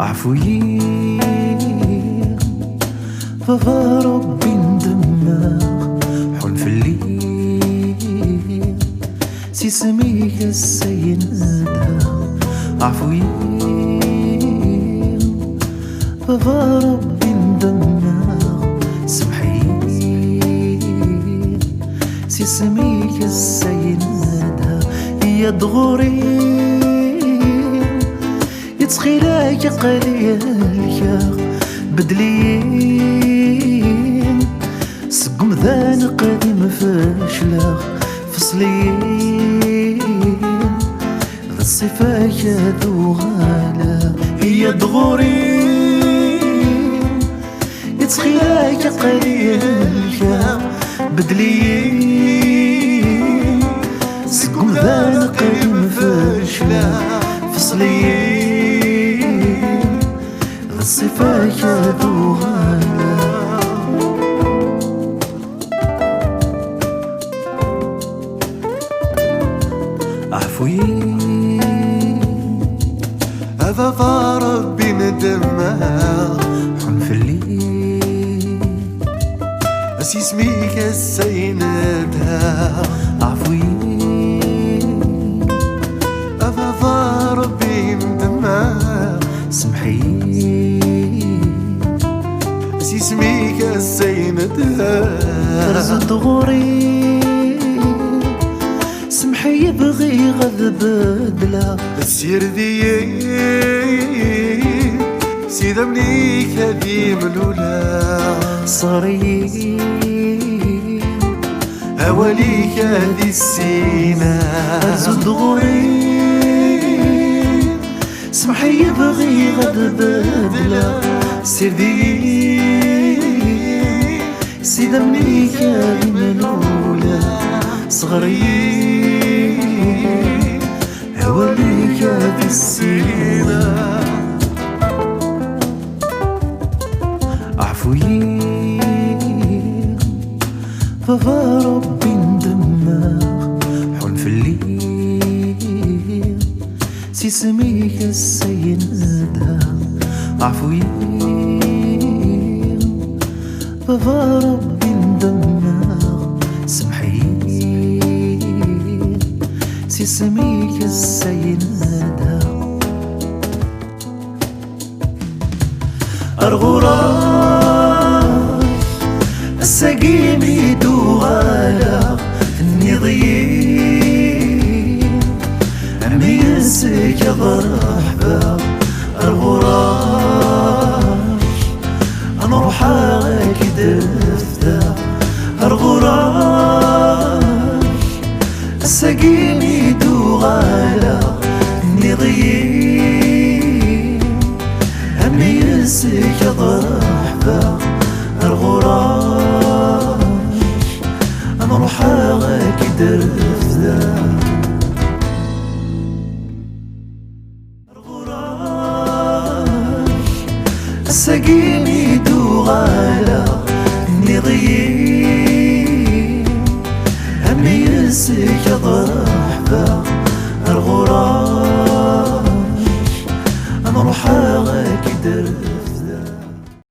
عفوي ففا ربي ندماغ حلم في الليل سي سميك السيدها عفوي ففا ربي ندماغ سمحي سي سميك السيدها هي دغوري يتسخيلاك قليل بدليين سقم ذان قديم فاشلا فصليين ذا الصفايا ذو غالا هي دغورين يتسخيلاك قليل بدليين سقم ذان قديم فاشلا فصليين الصفايا ذو غالا عفوي هذا ربي ندمها حن في الليل أسي اسميك السيندها عفوي هذا ربي ندمها سمحي أسي اسميك السيندها ترزد غوري سمحي يبغي غذ بدلا السير ذي سيدا منيك هذي ملولا صاري هواليك هذي السينا ترزد غوري سمحي يبغي غذ بدلا سير ذي سيدا منيك هذي ملولا صغري هواليك هذي السينا عفوي ففا ربي ندماغ حلم في الليل سي سميك السيدها عفوي ففا ربي ندماغ سمحي سي سميك السيدها أرغراك السقيم يدوغالا النضيين عمي ينسك ضرحبا أرغراك نروح كي دفتا أرغراك السقيم يدوغالا النضيين عمي ينسك ضرحبا أرغراك نروح كي دفتا السقيم يدوغالا النضيين عمي ينسك ضرحبا أرغراك نروح كي درت